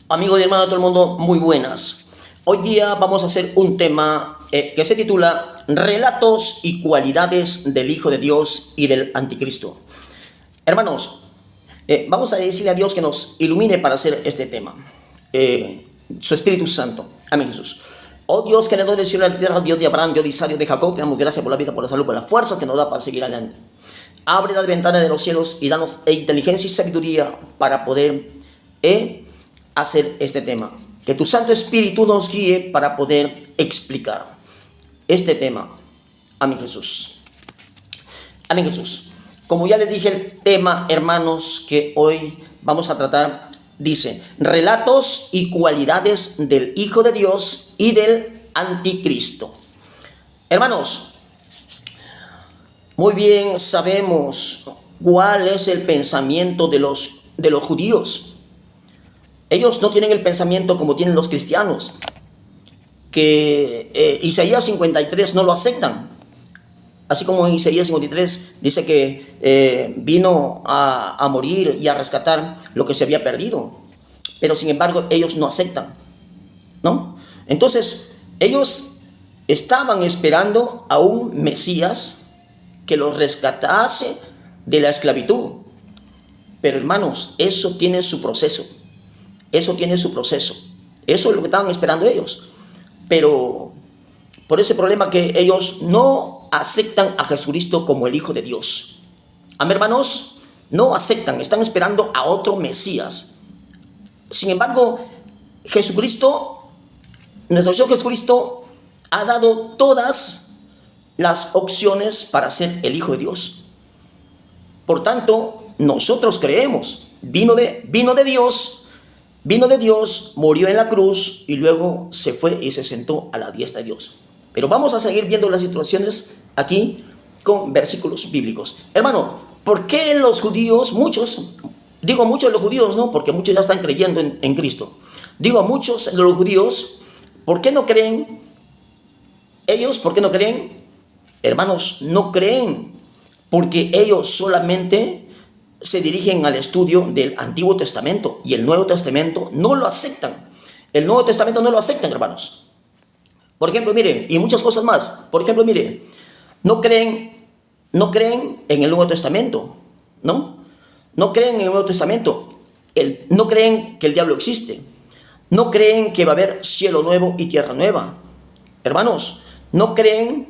Amigos y hermanos de todo el mundo, muy buenas. Hoy día vamos a hacer un tema que se titula Relatos y cualidades del Hijo de Dios y del Anticristo. Hermanos, vamos a decirle a Dios que nos ilumine para hacer este tema. Su Espíritu Santo. Amén, Jesús. Oh Dios, creador del cielo y de la tierra, Dios de Abraham, Dios de Isaac, Dios de Jacob, te damos gracias por la vida, por la salud, por la fuerza que nos da para seguir adelante. Abre las ventanas de los cielos y danos inteligencia y sabiduría para poder hacer este tema. Que tu Santo Espíritu nos guíe para poder explicar este tema. Amén, Jesús. Amén, Jesús. Como ya les dije, el tema, hermanos, que hoy vamos a tratar, dice, relatos y cualidades del Hijo de Dios y del Anticristo. Hermanos, muy bien sabemos cuál es el pensamiento de los judíos. Ellos no tienen el pensamiento como tienen los cristianos, que Isaías 53 no lo aceptan. Así como en Isaías 53 dice que vino a morir y a rescatar lo que se había perdido. Pero sin embargo ellos no aceptan, ¿no? Entonces ellos estaban esperando a un Mesías que los rescatase de la esclavitud. Pero hermanos, eso tiene su proceso. Eso tiene su proceso. Eso es lo que estaban esperando ellos. Pero por ese problema que ellos no aceptan a Jesucristo como el Hijo de Dios. Amén, hermanos, no aceptan, están esperando a otro Mesías. Sin embargo, Jesucristo, nuestro Señor Jesucristo, ha dado todas las opciones para ser el Hijo de Dios. Por tanto, nosotros creemos, vino de Dios, murió en la cruz y luego se fue y se sentó a la diestra de Dios. Pero vamos a seguir viendo las situaciones aquí con versículos bíblicos. Hermano, ¿por qué los judíos, digo muchos de los judíos, no? Porque muchos ya están creyendo en Cristo. Digo muchos de los judíos, ¿por qué no creen? Ellos, ¿por qué no creen? Hermanos, no creen porque ellos solamente se dirigen al estudio del Antiguo Testamento y el Nuevo Testamento no lo aceptan. El Nuevo Testamento no lo aceptan, hermanos. Por ejemplo, mire, y muchas cosas más. Por ejemplo, mire, no creen en el Nuevo Testamento, ¿no? No creen en el Nuevo Testamento. No creen que el diablo existe. No creen que va a haber cielo nuevo y tierra nueva. Hermanos, no creen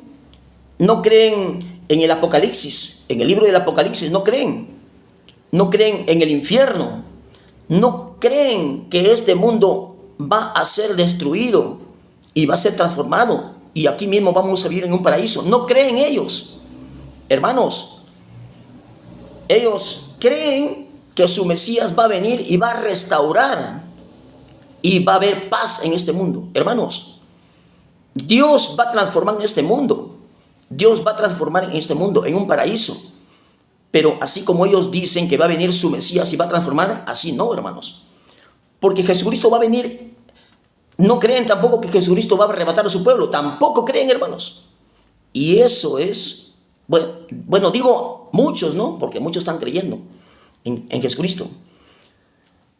en el Apocalipsis, en el libro del Apocalipsis, no creen. No creen en el infierno. No creen que este mundo va a ser destruido y va a ser transformado y aquí mismo vamos a vivir en un paraíso. No creen ellos. Hermanos, ellos creen que su Mesías va a venir y va a restaurar y va a haber paz en este mundo. Hermanos, Dios va a transformar en este mundo. Dios va a transformar en este mundo en un paraíso. Pero así como ellos dicen que va a venir su Mesías y va a transformar, así no, hermanos. Porque Jesucristo va a venir. No creen tampoco que Jesucristo va a arrebatar a su pueblo. Tampoco creen, hermanos. Y eso es, bueno, digo muchos, ¿no? Porque muchos están creyendo en Jesucristo.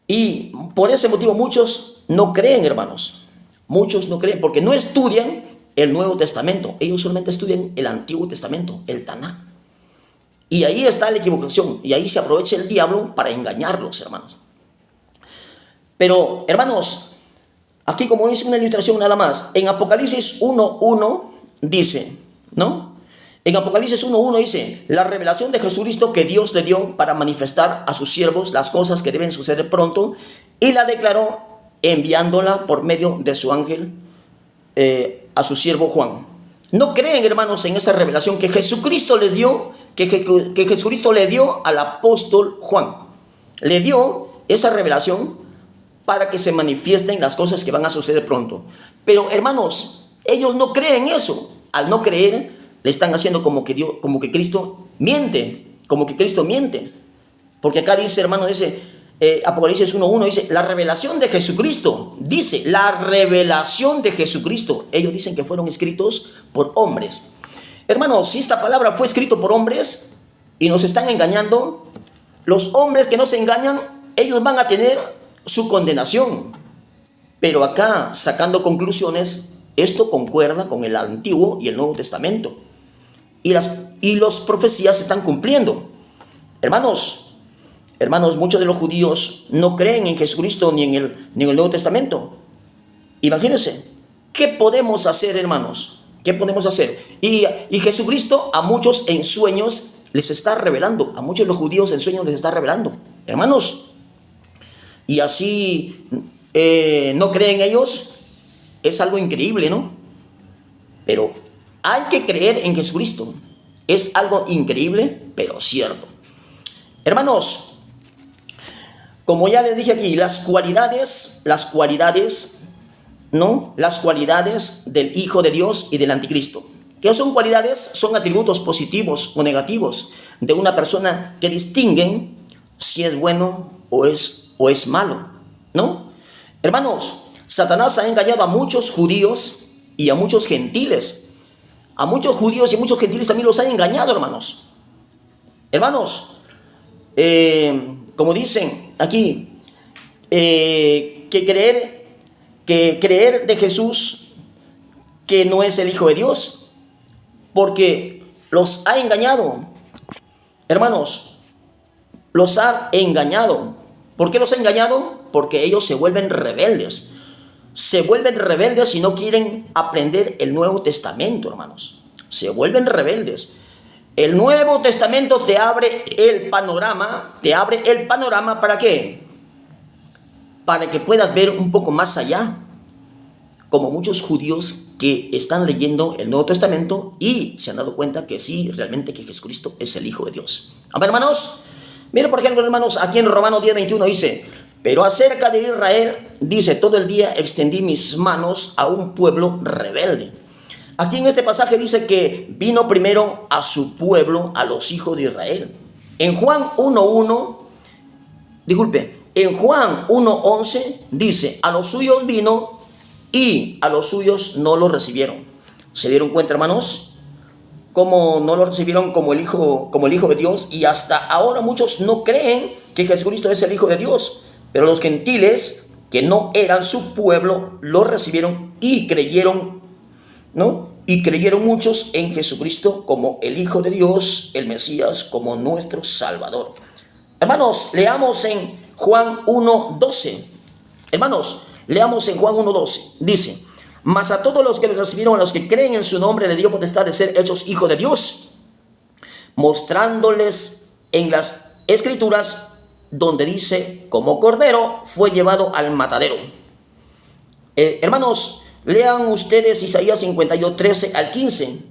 Y por ese motivo muchos no creen, hermanos. Muchos no creen porque no estudian el Nuevo Testamento. Ellos solamente estudian el Antiguo Testamento, el Tanaj. Y ahí está la equivocación. Y ahí se aprovecha el diablo para engañarlos, hermanos. Pero, hermanos, aquí como es una ilustración nada más. En Apocalipsis 1.1 dice, ¿no? En Apocalipsis 1.1 dice, la revelación de Jesucristo que Dios le dio para manifestar a sus siervos las cosas que deben suceder pronto, y la declaró enviándola por medio de su ángel a su siervo Juan. No creen, hermanos, en esa revelación que Jesucristo le dio, que Jesucristo le dio al apóstol Juan. Le dio esa revelación para que se manifiesten las cosas que van a suceder pronto. Pero, hermanos, ellos no creen eso. Al no creer, le están haciendo como que Cristo miente. Como que Cristo miente. Porque acá dice, hermano, dice, Apocalipsis 1.1, dice, la revelación de Jesucristo. Dice, la revelación de Jesucristo. Ellos dicen que fueron escritos por hombres. Hermanos, si esta palabra fue escrito por hombres y nos están engañando, los hombres que nos engañan, ellos van a tener su condenación. Pero acá, sacando conclusiones, esto concuerda con el Antiguo y el Nuevo Testamento. Y las profecías se están cumpliendo. Hermanos, muchos de los judíos no creen en Jesucristo ni en el Nuevo Testamento. Imagínense, ¿qué podemos hacer, hermanos? ¿Qué podemos hacer? Y Jesucristo a muchos en sueños les está revelando. A muchos de los judíos en sueños les está revelando. Hermanos, y así no creen ellos. Es algo increíble, ¿no? Pero hay que creer en Jesucristo. Es algo increíble, pero cierto. Hermanos, como ya les dije aquí, las cualidades, ¿no? Las cualidades del Hijo de Dios y del Anticristo. ¿Qué son cualidades? Son atributos positivos o negativos de una persona que distinguen si es bueno o es malo, ¿no? Hermanos, Satanás ha engañado a muchos judíos y a muchos gentiles. A muchos judíos y a muchos gentiles también los ha engañado, hermanos. Hermanos, como dicen aquí, que creer de Jesús que no es el Hijo de Dios, porque los ha engañado. Hermanos, los ha engañado. ¿Por qué los ha engañado? Porque ellos se vuelven rebeldes. Se vuelven rebeldes y no quieren aprender el Nuevo Testamento, hermanos. Se vuelven rebeldes. El Nuevo Testamento te abre el panorama. ¿Te abre el panorama para qué? Para que puedas ver un poco más allá. Como muchos judíos que están leyendo el Nuevo Testamento y se han dado cuenta que sí, realmente que Jesucristo es el Hijo de Dios. A ver, hermanos. Miren, por ejemplo, hermanos, aquí en Romanos 10:21 dice: pero acerca de Israel, dice, todo el día extendí mis manos a un pueblo rebelde. Aquí en este pasaje dice que vino primero a su pueblo, a los hijos de Israel. En Juan 1:11 dice, a los suyos vino y a los suyos no lo recibieron. ¿Se dieron cuenta, hermanos? Cómo no lo recibieron como el Hijo de Dios, y hasta ahora muchos no creen que Jesucristo es el Hijo de Dios. Pero los gentiles, que no eran su pueblo, lo recibieron y creyeron, ¿no? Y creyeron muchos en Jesucristo como el Hijo de Dios, el Mesías, como nuestro Salvador. Hermanos, leamos en Juan 1:12. Hermanos, leamos en Juan 1:12. Dice: mas a todos los que le recibieron, a los que creen en su nombre, le dio potestad de ser hechos hijos de Dios, mostrándoles en las Escrituras donde dice, como cordero fue llevado al matadero. Hermanos, lean ustedes Isaías 52:13-15,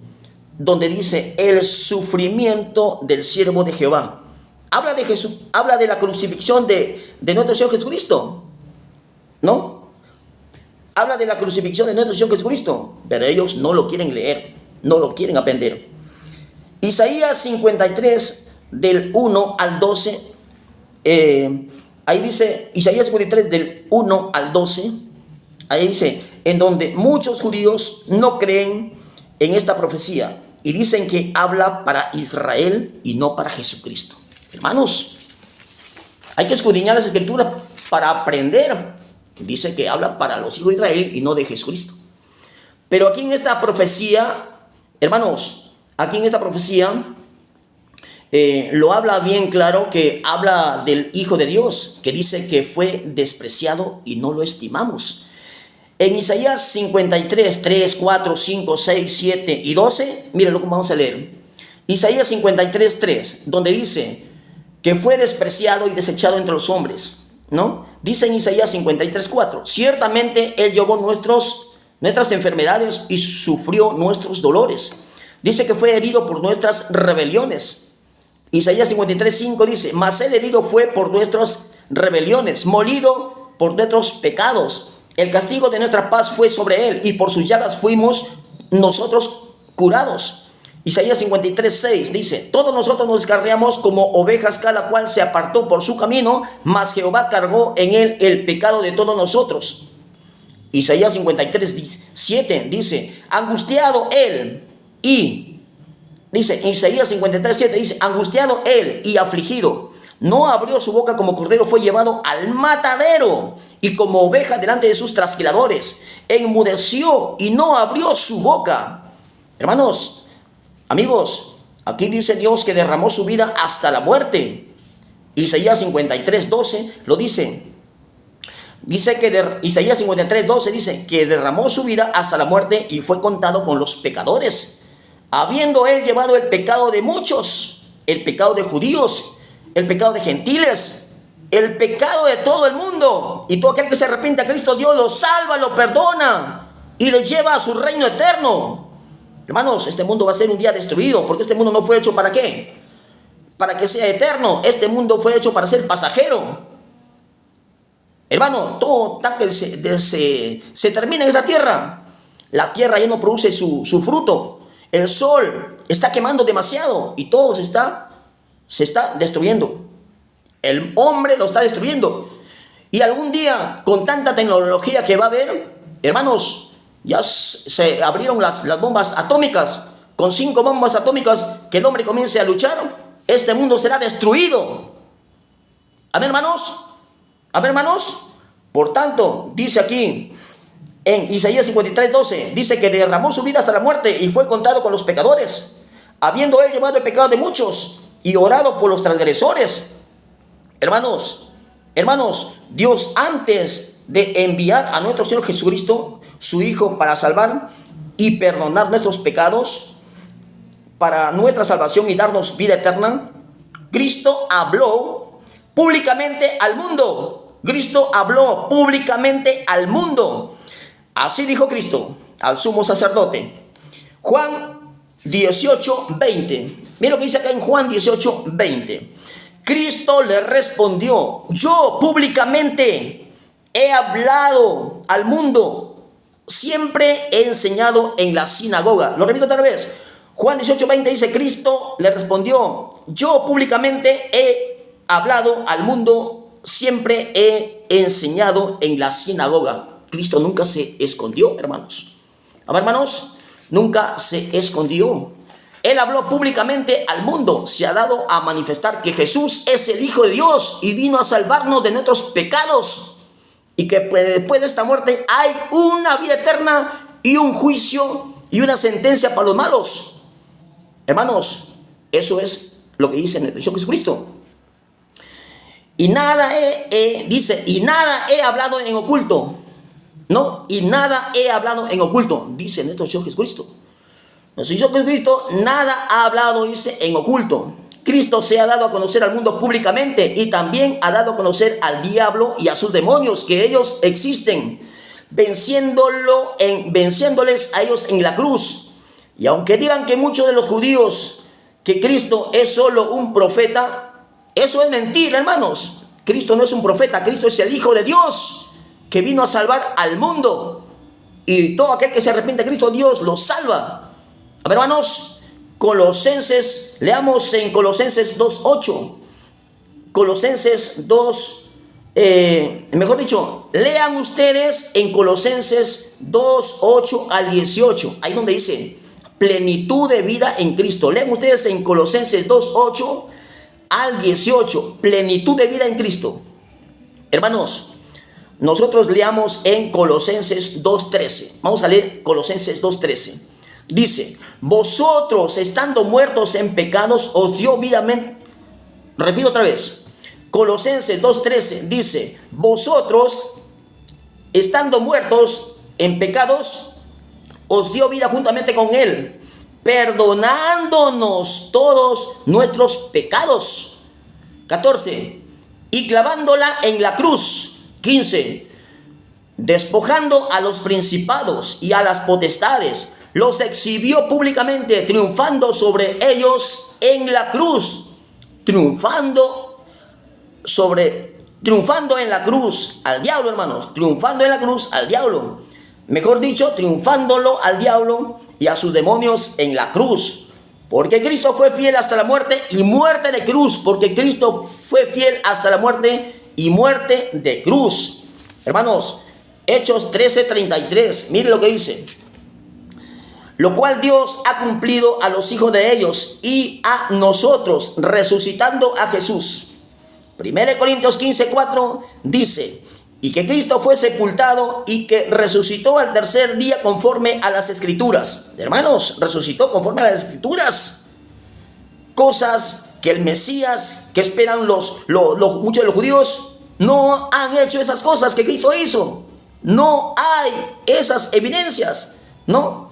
donde dice el sufrimiento del siervo de Jehová. Habla de Jesús, habla de la crucifixión de nuestro Señor Jesucristo, ¿no? Habla de la crucifixión de nuestro Señor Jesucristo, pero ellos no lo quieren leer, no lo quieren aprender. Isaías 53:1-12. Ahí dice, Isaías 53:1-12, ahí dice, en donde muchos judíos no creen en esta profecía y dicen que habla para Israel y no para Jesucristo. Hermanos, hay que escudriñar las Escrituras para aprender. Dice que habla para los hijos de Israel y no de Jesucristo. Pero aquí en esta profecía, hermanos, aquí en esta profecía lo habla bien claro, que habla del Hijo de Dios, que dice que fue despreciado y no lo estimamos. En Isaías 53:3, 4, 5, 6, 7 y 12, miren lo que vamos a leer. Isaías 53:3, donde dice que fue despreciado y desechado entre los hombres, ¿no? Dice en Isaías 53:4, ciertamente Él llevó nuestras enfermedades y sufrió nuestros dolores. Dice que fue herido por nuestras rebeliones. Isaías 53:5 dice, mas Él herido fue por nuestras rebeliones, molido por nuestros pecados. El castigo de nuestra paz fue sobre Él, y por sus llagas fuimos nosotros curados. Isaías 53:6 dice, todos nosotros nos descarriamos como ovejas, cada cual se apartó por su camino, mas Jehová cargó en Él el pecado de todos nosotros. Isaías 53:7 dice, angustiado Él y... Dice, en Isaías 53:7 dice, angustiado Él y afligido, No abrió su boca, como cordero fue llevado al matadero, y como oveja delante de sus trasquiladores. Enmudeció y no abrió su boca. Hermanos, amigos, aquí dice Dios que derramó su vida hasta la muerte. Isaías 53:12 lo dice. Dice que Isaías 53:12 dice que derramó su vida hasta la muerte y fue contado con los pecadores, habiendo él llevado el pecado de muchos, el pecado de judíos, el pecado de gentiles, el pecado de todo el mundo. Y todo aquel que se arrepiente a Cristo, Dios lo salva, lo perdona y le lleva a su reino eterno. Hermanos, este mundo va a ser un día destruido, porque este mundo no fue hecho ¿para qué? Para que sea eterno. Este mundo fue hecho para ser pasajero. Hermano, todo se termina en esta tierra. La tierra ya no produce su fruto. El sol está quemando demasiado y todo se está destruyendo. El hombre lo está destruyendo. Y algún día, con tanta tecnología que va a haber, hermanos, ya se abrieron las bombas atómicas. Con 5 bombas atómicas que el hombre comience a luchar, este mundo será destruido. Amén, hermanos. Amén, hermanos. Por tanto, dice aquí en Isaías 53:12, dice que derramó su vida hasta la muerte y fue contado con los pecadores, habiendo él llevado el pecado de muchos y orado por los transgresores. Hermanos, Dios, antes de enviar a nuestro Señor Jesucristo, su Hijo, para salvar y perdonar nuestros pecados, para nuestra salvación y darnos vida eterna, Cristo habló públicamente al mundo. Cristo habló públicamente al mundo. Así dijo Cristo al sumo sacerdote. Juan 18:20. Mira lo que dice acá en Juan 18:20. Cristo le respondió: yo públicamente he hablado al mundo, siempre he enseñado en la sinagoga. Lo repito otra vez. Juan 18:20 dice: Cristo le respondió: yo públicamente he hablado al mundo, siempre he enseñado en la sinagoga. Cristo nunca se escondió, hermanos. A ver, hermanos, nunca se escondió. Él habló públicamente al mundo, se ha dado a manifestar que Jesús es el Hijo de Dios y vino a salvarnos de nuestros pecados, y que después de esta muerte hay una vida eterna y un juicio y una sentencia para los malos. Hermanos, eso es lo que dice en el Señor Jesucristo. Y nada dice, y nada he hablado en oculto. No, y nada he hablado en oculto, dice nuestro Señor Jesucristo. Nuestro Señor Jesucristo nada ha hablado, dice, en oculto. Cristo se ha dado a conocer al mundo públicamente y también ha dado a conocer al diablo y a sus demonios, que ellos existen, venciéndoles a ellos en la cruz. Y aunque digan que muchos de los judíos que Cristo es solo un profeta, eso es mentira, hermanos. Cristo no es un profeta, Cristo es el Hijo de Dios que vino a salvar al mundo. Y todo aquel que se arrepiente de Cristo, Dios lo salva. A ver, hermanos, Colosenses, leamos en Colosenses 2:8. Colosenses 2, mejor dicho, lean ustedes en Colosenses 2:8 al 18. Ahí donde dice plenitud de vida en Cristo. Lean ustedes en Colosenses 2:8 al 18. Plenitud de vida en Cristo. Hermanos, nosotros leamos en Colosenses 2:13. Vamos a leer Colosenses 2:13. Dice: vosotros, estando muertos en pecados, os dio vida. Repito otra vez. Colosenses 2:13 dice: vosotros, estando muertos en pecados, os dio vida juntamente con él, perdonándonos todos nuestros pecados. 14. Y clavándola en la cruz. 15. Despojando a los principados y a las potestades, los exhibió públicamente, triunfando sobre ellos en la cruz. Triunfando en la cruz al diablo, hermanos. Triunfando en la cruz al diablo. Mejor dicho, triunfándolo al diablo y a sus demonios en la cruz. Porque Cristo fue fiel hasta la muerte y muerte de cruz. Porque Cristo fue fiel hasta la muerte y muerte de cruz. Hermanos, Hechos 13:33. Miren lo que dice: lo cual Dios ha cumplido a los hijos de ellos y a nosotros, resucitando a Jesús, 1 Corintios 15:4 dice, y que Cristo fue sepultado y que resucitó al tercer día conforme a las Escrituras. Hermanos, resucitó conforme a las Escrituras. Cosas que el Mesías, que esperan muchos de los judíos, no han hecho esas cosas que Cristo hizo. No hay esas evidencias, ¿no?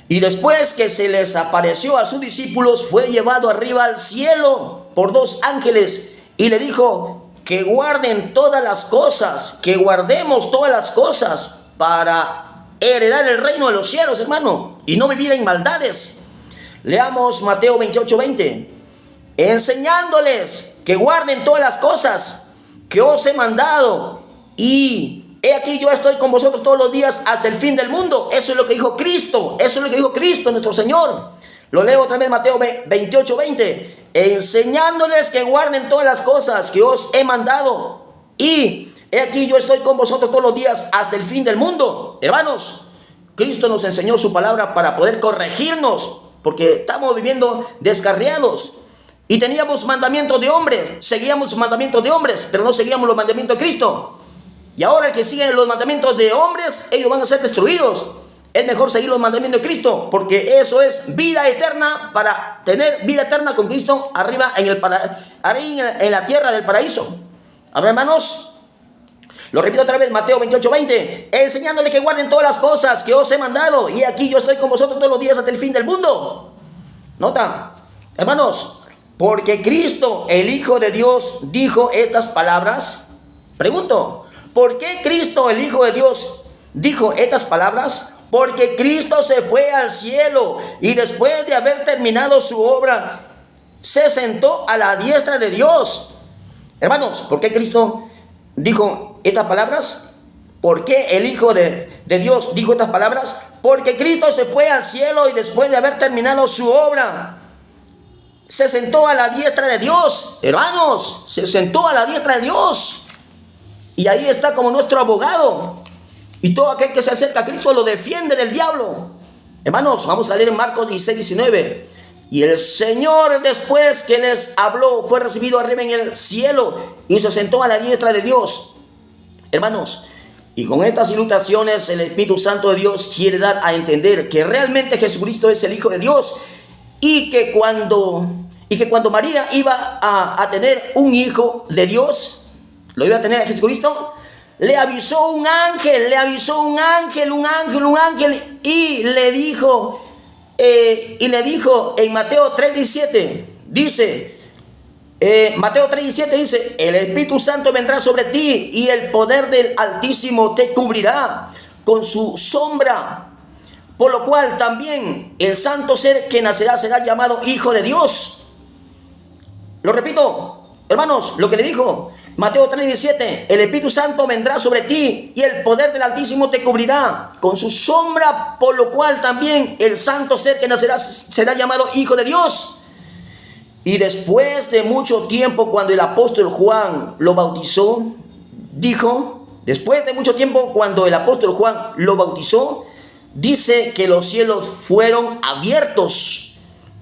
Y después que se les apareció a sus discípulos, fue llevado arriba al cielo por 2 ángeles y le dijo que guarden todas las cosas, que guardemos todas las cosas para heredar el reino de los cielos, hermano, y no vivir en maldades. Leamos Mateo 28:20. Enseñándoles que guarden todas las cosas que os he mandado, y he aquí yo estoy con vosotros todos los días hasta el fin del mundo. Eso es lo que dijo Cristo, eso es lo que dijo Cristo nuestro Señor. Lo leo otra vez, Mateo 28:20. Enseñándoles que guarden todas las cosas que os he mandado, y he aquí yo estoy con vosotros todos los días hasta el fin del mundo. Hermanos, Cristo nos enseñó su palabra para poder corregirnos, porque estamos viviendo descarriados. Y teníamos mandamientos de hombres, seguíamos mandamientos de hombres, pero no seguíamos los mandamientos de Cristo. Y ahora el que sigue los mandamientos de hombres, ellos van a ser destruidos. Es mejor seguir los mandamientos de Cristo, porque eso es vida eterna, para tener vida eterna con Cristo arriba en la tierra del paraíso. Ahora, hermanos, lo repito otra vez, Mateo 28:20. Enseñándole que guarden todas las cosas que os he mandado, y aquí yo estoy con vosotros todos los días hasta el fin del mundo. Nota, hermanos, porque Cristo, el Hijo de Dios, dijo estas palabras. Pregunto, ¿por qué Cristo, el Hijo de Dios, dijo estas palabras? Porque Cristo se fue al cielo y después de haber terminado su obra, se sentó a la diestra de Dios. Hermanos, ¿por qué Cristo dijo estas palabras? ¿Por qué el Hijo de Dios dijo estas palabras? Porque Cristo se fue al cielo y después de haber terminado su obra, se sentó a la diestra de Dios. Hermanos, se sentó a la diestra de Dios. Y ahí está como nuestro abogado. Y todo aquel que se acerca a Cristo lo defiende del diablo. Hermanos, vamos a leer en Marcos 16:19. Y el Señor, después que les habló, fue recibido arriba en el cielo y se sentó a la diestra de Dios. Hermanos, y con estas ilustraciones el Espíritu Santo de Dios quiere dar a entender que realmente Jesucristo es el Hijo de Dios, y que cuando María iba a tener un hijo de Dios, lo iba a tener a Jesucristo, le avisó un ángel, y le dijo en Mateo 3:17, dice, Mateo 3:17 dice, el Espíritu Santo vendrá sobre ti y el poder del Altísimo te cubrirá con su sombra, por lo cual también el santo ser que nacerá será llamado Hijo de Dios. Lo repito, hermanos, lo que le dijo Mateo 3:17, el Espíritu Santo vendrá sobre ti y el poder del Altísimo te cubrirá con su sombra, por lo cual también el santo ser que nacerá será llamado Hijo de Dios. Y después de mucho tiempo, cuando el apóstol Juan lo bautizó, dice que los cielos fueron abiertos.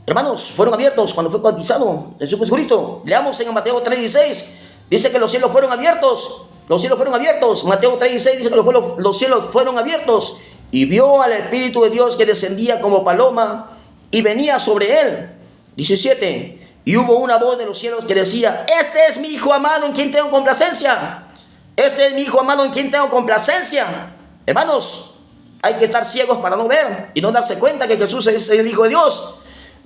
Hermanos, fueron abiertos cuando fue bautizado en Jesucristo. Leamos en Mateo 3:16. Dice que los cielos fueron abiertos. Mateo 3:16 dice que los cielos fueron abiertos. Y vio al Espíritu de Dios que descendía como paloma y venía sobre él. 17. Y hubo una voz de los cielos que decía: este es mi Hijo amado en quien tengo complacencia. Hermanos, hay que estar ciegos para no ver y no darse cuenta que Jesús es el Hijo de Dios.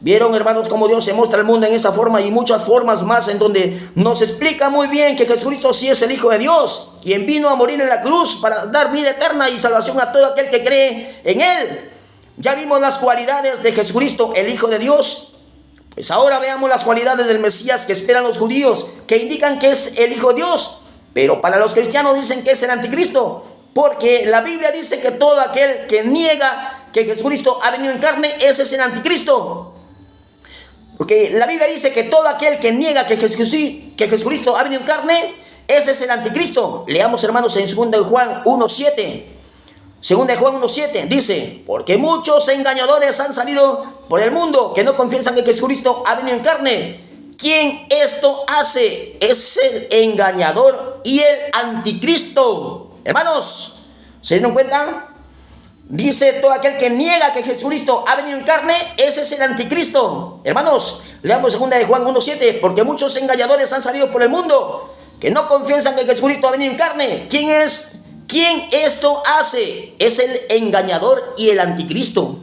Vieron, hermanos, cómo Dios se muestra al mundo en esa forma y muchas formas más, en donde nos explica muy bien que Jesucristo sí es el Hijo de Dios, quien vino a morir en la cruz para dar vida eterna y salvación a todo aquel que cree en Él. Ya vimos las cualidades de Jesucristo, el Hijo de Dios. Pues ahora veamos las cualidades del Mesías que esperan los judíos, que indican que es el Hijo de Dios, pero para los cristianos dicen que es el anticristo, porque la Biblia dice que todo aquel que niega que Jesucristo ha venido en carne, ese es el anticristo. Porque la Biblia dice que todo aquel que niega que Jesucristo ha venido en carne, ese es el anticristo. Leamos, hermanos, en 2 de Juan 1:7. 2 de Juan 1:7 dice: porque muchos engañadores han salido por el mundo que no confiesan que Jesucristo ha venido en carne. ¿Quién esto hace? Es el engañador y el anticristo. Hermanos, ¿se dieron cuenta? Dice: todo aquel que niega que Jesucristo ha venido en carne, ese es el anticristo. Hermanos, leamos 2 de Juan 1:7, porque muchos engañadores han salido por el mundo que no confiesan que Jesucristo ha venido en carne. ¿Quién es? ¿Quién esto hace? Es el engañador y el anticristo.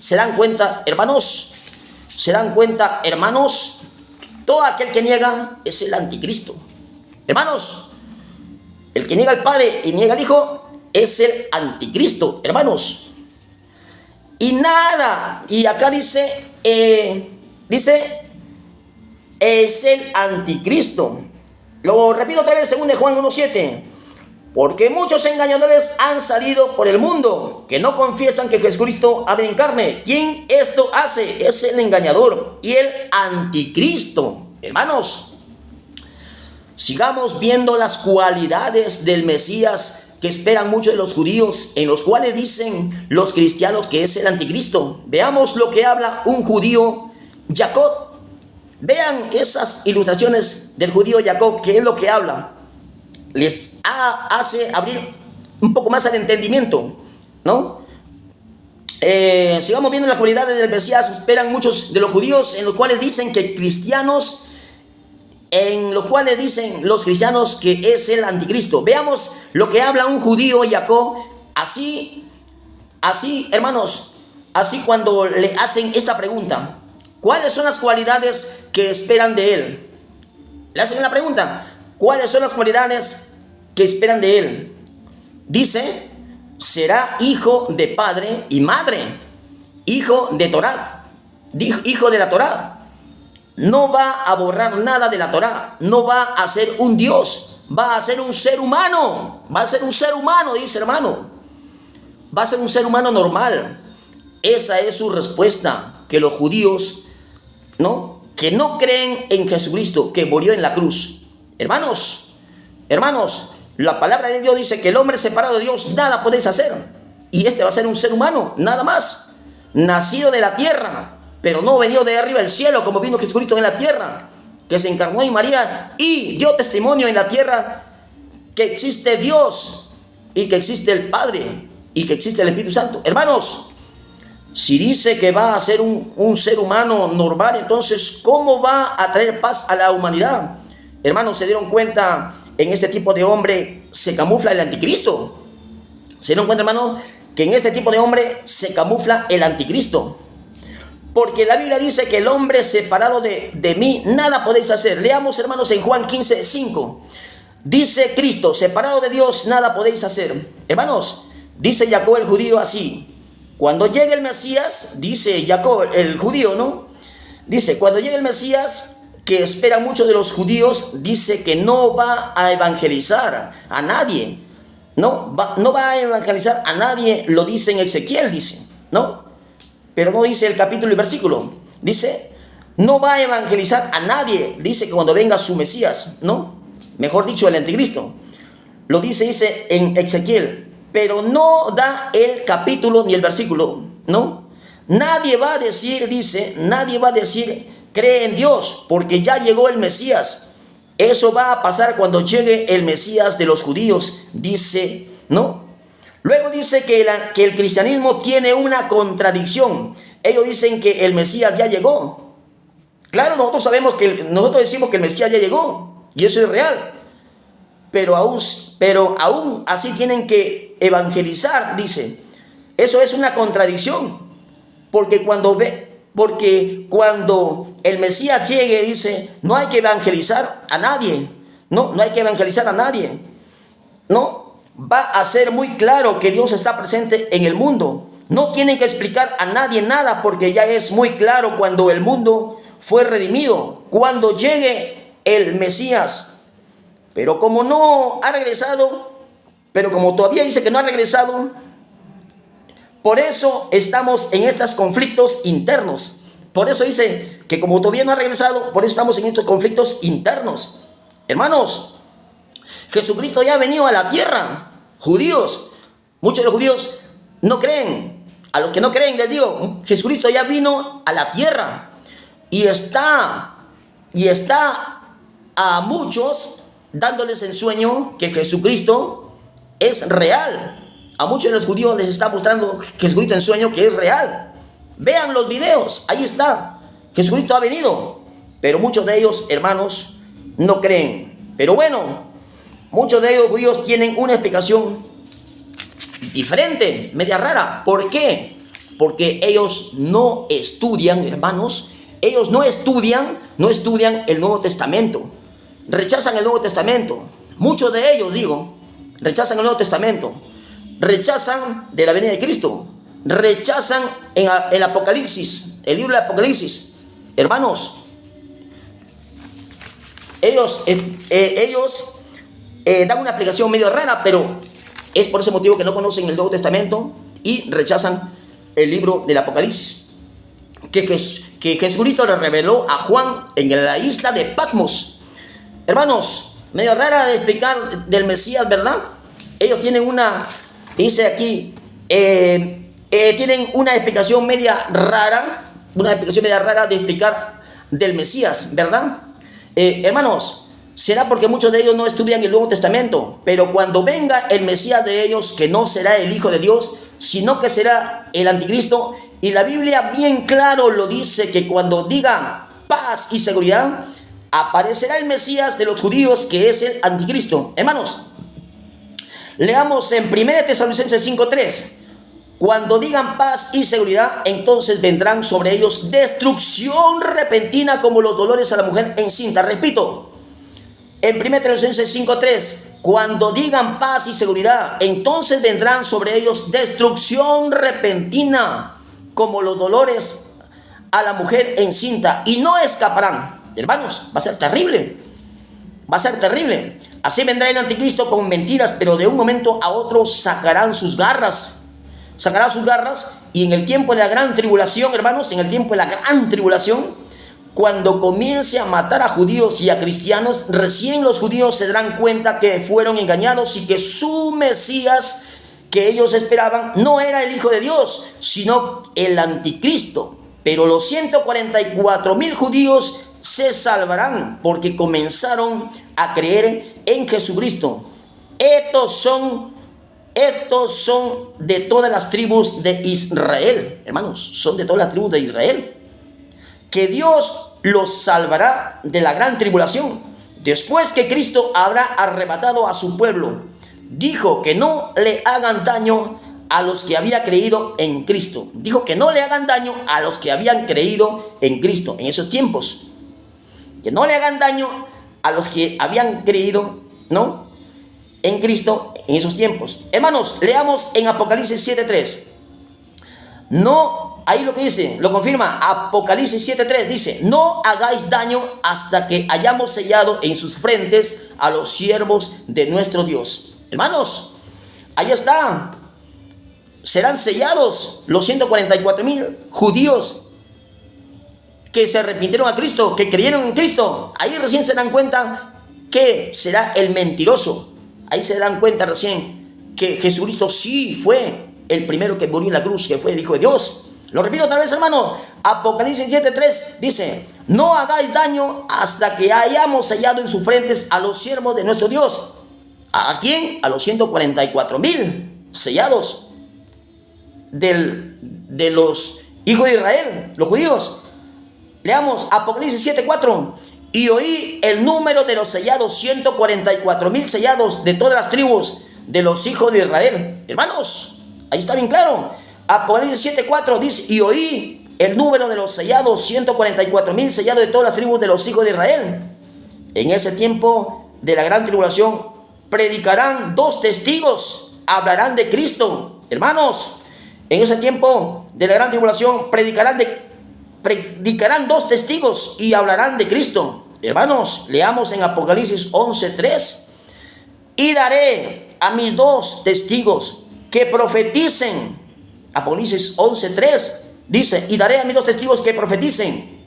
¿Se dan cuenta, hermanos? ¿Se dan cuenta, hermanos? Todo aquel que niega es el anticristo. Hermanos, el que niega al Padre y niega al Hijo es el anticristo, hermanos. Y nada, y acá dice, es el anticristo. Lo repito otra vez, 2 de Juan 1:7. Porque muchos engañadores han salido por el mundo que no confiesan que Jesucristo ha venido en carne. ¿Quién esto hace? Es el engañador y el anticristo. Hermanos, sigamos viendo las cualidades del Mesías que esperan muchos de los judíos, en los cuales dicen los cristianos que es el anticristo. Veamos lo que habla un judío, Jacob. Vean esas ilustraciones del judío Jacob, que es lo que habla. Les hace abrir un poco más al entendimiento, ¿no? Sigamos viendo las cualidades del Mesías. Esperan muchos de los judíos, en los cuales dicen que cristianos, en los cuales dicen los cristianos que es el anticristo. Veamos lo que habla un judío, Jacob. Así, hermanos, así cuando le hacen esta pregunta: ¿cuáles son las cualidades que esperan de él? Le hacen la pregunta: ¿cuáles son las cualidades que esperan de él? Dice: será hijo de padre y madre, hijo de Torá, hijo de la Torá. No va a borrar nada de la Torá, no va a ser un Dios, va a ser un ser humano, va a ser un ser humano, dice, hermano. Va a ser un ser humano normal. Esa es su respuesta, que los judíos, ¿no?, que no creen en Jesucristo, que murió en la cruz. Hermanos, la palabra de Dios dice que el hombre separado de Dios nada podéis hacer. Y este va a ser un ser humano, nada más, nacido de la tierra, pero no venido de arriba del cielo, como vino Jesucristo en la tierra, que se encarnó en María y dio testimonio en la tierra que existe Dios y que existe el Padre y que existe el Espíritu Santo. Hermanos, si dice que va a ser un ser humano normal, entonces ¿cómo va a traer paz a la humanidad? Hermanos, ¿se dieron cuenta? En este tipo de hombre se camufla el anticristo. ¿Se dieron cuenta, hermanos? Que en este tipo de hombre se camufla el anticristo. Porque la Biblia dice que el hombre separado de mí nada podéis hacer. Leamos, hermanos, en Juan 15:5. Dice Cristo: separado de Dios nada podéis hacer. Hermanos, dice Jacob el judío así: cuando llegue el Mesías, dice Jacob el judío, ¿no? Dice: cuando llegue el Mesías, que esperan muchos de los judíos, dice que no va a evangelizar a nadie. No va a evangelizar a nadie, lo dice en Ezequiel, dice, ¿no? Pero no dice el capítulo y versículo. Dice: no va a evangelizar a nadie. Dice que cuando venga su Mesías, ¿no? Mejor dicho, el anticristo. Lo dice en Ezequiel. Pero no da el capítulo ni el versículo, ¿no? Nadie va a decir, dice, nadie va a decir: cree en Dios, porque ya llegó el Mesías. Eso va a pasar cuando llegue el Mesías de los judíos, dice, ¿no? Luego dice que el cristianismo tiene una contradicción. Ellos dicen que el Mesías ya llegó. Claro, nosotros decimos que el Mesías ya llegó, y eso es real. Pero aún así tienen que evangelizar, dice. Eso es una contradicción. Porque cuando el Mesías llegue, dice, no hay que evangelizar a nadie. No hay que evangelizar a nadie. No, va a ser muy claro que Dios está presente en el mundo. No tienen que explicar a nadie nada, porque ya es muy claro cuando el mundo fue redimido, cuando llegue el Mesías. Pero como no ha regresado, pero como todavía dice que no ha regresado, por eso estamos en estos conflictos internos. Por eso dice que como todavía no ha regresado, por eso estamos en estos conflictos internos. Hermanos, Jesucristo ya ha venido a la tierra. Judíos, muchos de los judíos no creen. A los que no creen les digo, Jesucristo ya vino a la tierra y está y está a muchos dándoles en sueño que Jesucristo es real. A muchos de los judíos les está mostrando Jesucristo en sueño que es real. Vean los videos, ahí está. Jesucristo ha venido, pero muchos de ellos, hermanos, no creen. Pero bueno, muchos de ellos judíos tienen una explicación diferente, media rara. ¿Por qué? Porque ellos no estudian, hermanos, ellos no estudian el Nuevo Testamento. Rechazan el Nuevo Testamento. Muchos de ellos, rechazan el Nuevo Testamento. Rechazan de la venida de Cristo. Rechazan el Apocalipsis, el libro de Apocalipsis. Hermanos, ellos dan una explicación medio rara, pero es por ese motivo que no conocen el Nuevo Testamento y rechazan el libro del Apocalipsis que Jesucristo le reveló a Juan en la isla de Patmos. Hermanos, medio rara de explicar del Mesías, ¿verdad? Ellos tienen dice aquí, tienen una explicación media rara de explicar del Mesías, ¿verdad? Hermanos, será porque muchos de ellos no estudian el Nuevo Testamento, pero cuando venga el Mesías de ellos, que no será el Hijo de Dios, sino que será el Anticristo, y la Biblia bien claro lo dice, que cuando diga paz y seguridad, aparecerá el Mesías de los judíos, que es el Anticristo. Hermanos, leamos en 1 Tesalonicenses 5:3. Cuando digan paz y seguridad, entonces vendrán sobre ellos destrucción repentina como los dolores a la mujer encinta. Repito, en 1 Tesalonicenses 5:3, cuando digan paz y seguridad, entonces vendrán sobre ellos destrucción repentina como los dolores a la mujer encinta, y no escaparán. Hermanos, va a ser terrible. Va a ser terrible. Así vendrá el Anticristo con mentiras, pero de un momento a otro sacará sus garras, y en el tiempo de la gran tribulación, hermanos, cuando comience a matar a judíos y a cristianos, recién los judíos se darán cuenta que fueron engañados y que su Mesías que ellos esperaban no era el Hijo de Dios, sino el Anticristo. Pero los 144,000 judíos se salvarán porque comenzaron a creer en Jesucristo. Estos son de todas las tribus de Israel. Hermanos, son de todas las tribus de Israel. Que Dios los salvará de la gran tribulación después que Cristo habrá arrebatado a su pueblo. Dijo que no le hagan daño a los que habían creído en Cristo. Dijo que no le hagan daño a los que habían creído en Cristo en esos tiempos. Que no le hagan daño a los que habían creído, ¿no?, en Cristo en esos tiempos. Hermanos, leamos en Apocalipsis 7:3. No, ahí lo que dice, lo confirma Apocalipsis 7:3, dice: no hagáis daño hasta que hayamos sellado en sus frentes a los siervos de nuestro Dios. Hermanos, ahí está. Serán sellados los 144,000 judíos que se arrepintieron a Cristo, que creyeron en Cristo. Ahí recién se dan cuenta que será el mentiroso. Ahí se dan cuenta recién que Jesucristo sí fue el primero que murió en la cruz, que fue el Hijo de Dios. Lo repito otra vez, hermano. Apocalipsis 7:3 dice: no hagáis daño hasta que hayamos sellado en sus frentes a los siervos de nuestro Dios. ¿A quién? A los 144,000 sellados de los hijos de Israel, los judíos. Leamos Apocalipsis 7:4. Y oí el número de los sellados, 144,000 sellados de todas las tribus de los hijos de Israel. Hermanos, ahí está bien claro. Apocalipsis 7:4 dice: y oí el número de los sellados, 144,000 sellados de todas las tribus de los hijos de Israel. En ese tiempo de la gran tribulación predicarán 2 testigos, hablarán de Cristo. Hermanos, en ese tiempo de la gran tribulación predicarán 2 testigos y hablarán de Cristo. Hermanos, leamos en Apocalipsis 11:3. Y daré a mis 2 testigos que profeticen. Apocalipsis 11:3 dice: y daré a mis 2 testigos que profeticen.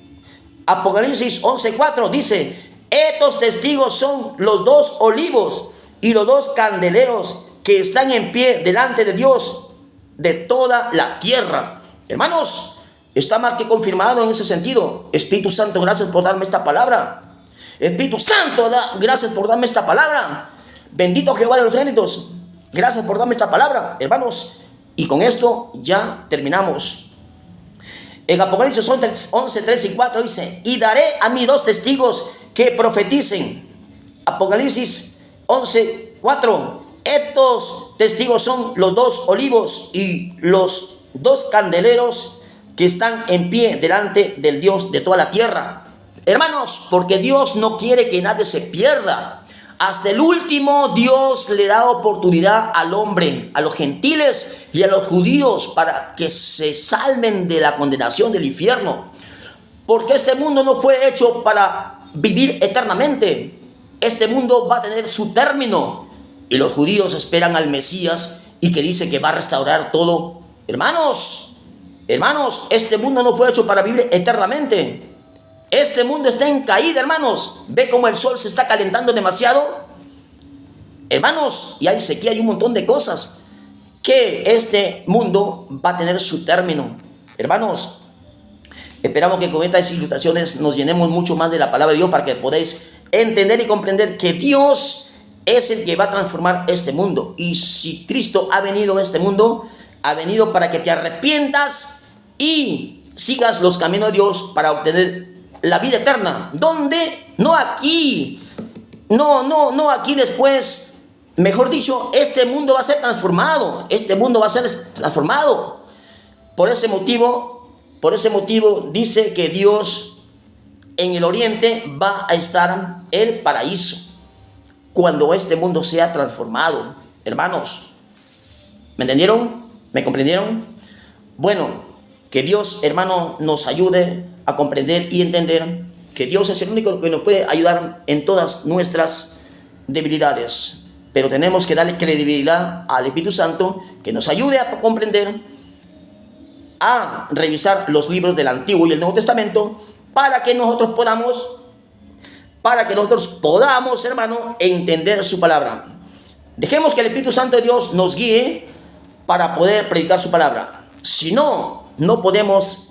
Apocalipsis 11:4 dice: estos testigos son los 2 olivos y los 2 candeleros que están en pie delante de Dios de toda la tierra. Hermanos, Está más que confirmado en ese sentido. Espíritu Santo, gracias por darme esta palabra. Espíritu Santo, gracias por darme esta palabra. Bendito Jehová de los ejércitos, gracias por darme esta palabra, hermanos. Y con esto ya terminamos. En Apocalipsis 11, 3 y 4 dice: y daré a mí 2 testigos que profeticen. Apocalipsis 11, 4. Estos testigos son los 2 olivos y los 2 candeleros que están en pie delante del Dios de toda la tierra. Hermanos, porque Dios no quiere que nadie se pierda. Hasta el último Dios le da oportunidad al hombre, a los gentiles y a los judíos, para que se salven de la condenación del infierno. Porque este mundo no fue hecho para vivir eternamente. Este mundo va a tener su término. Y los judíos esperan al Mesías y que dice que va a restaurar todo. Hermanos, este mundo no fue hecho para vivir eternamente. Este mundo está en caída, hermanos. Ve cómo el sol se está calentando demasiado, hermanos, y hay sequía, hay un montón de cosas. Que este mundo va a tener su término. Hermanos, esperamos que con estas ilustraciones nos llenemos mucho más de la palabra de Dios, para que podáis entender y comprender que Dios es el que va a transformar este mundo. Y si Cristo ha venido a este mundo, ha venido para que te arrepientas y sigas los caminos de Dios para obtener la vida eterna. ¿Dónde? No aquí. No aquí después. Mejor dicho, este mundo va a ser transformado. Este mundo va a ser transformado. Por ese motivo dice que Dios en el oriente va a estar el paraíso cuando este mundo sea transformado. Hermanos, ¿me entendieron? ¿Me comprendieron? Bueno, que Dios, hermano, nos ayude a comprender y entender que Dios es el único que nos puede ayudar en todas nuestras debilidades. Pero tenemos que darle credibilidad al Espíritu Santo, que nos ayude a comprender, a revisar los libros del Antiguo y el Nuevo Testamento, para que nosotros podamos, hermano, entender su palabra. Dejemos que el Espíritu Santo de Dios nos guíe para poder predicar su palabra. Si no, no podemos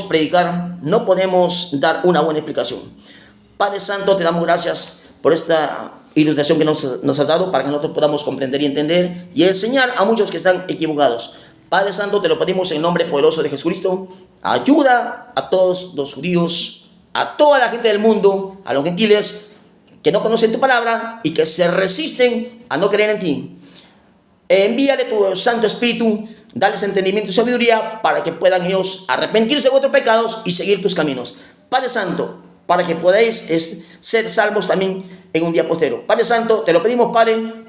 predicar, no podemos dar una buena explicación. Padre Santo, te damos gracias por esta ilustración que nos has dado, para que nosotros podamos comprender y entender y enseñar a muchos que están equivocados. Padre Santo, te lo pedimos en nombre poderoso de Jesucristo. Ayuda a todos los judíos, a toda la gente del mundo, a los gentiles que no conocen tu palabra y que se resisten a no creer en ti. Envíale tu Santo Espíritu, dales entendimiento y sabiduría, para que puedan ellos arrepentirse de vuestros pecados y seguir tus caminos. Padre Santo, para que podáis ser salvos también en un día posterior. Padre Santo, te lo pedimos, Padre,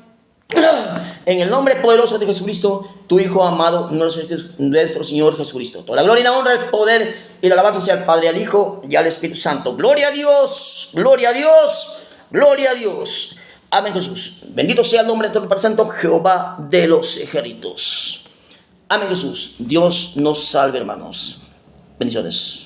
en el nombre poderoso de Jesucristo, tu Hijo amado, nuestro Señor Jesucristo. Toda la gloria y la honra, el poder y la alabanza sea al Padre, al Hijo y al Espíritu Santo. Gloria a Dios, gloria a Dios, gloria a Dios. Amén, Jesús. Bendito sea el nombre de tu Padre Santo, Jehová de los ejércitos. Amén, Jesús. Dios nos salve, hermanos. Bendiciones.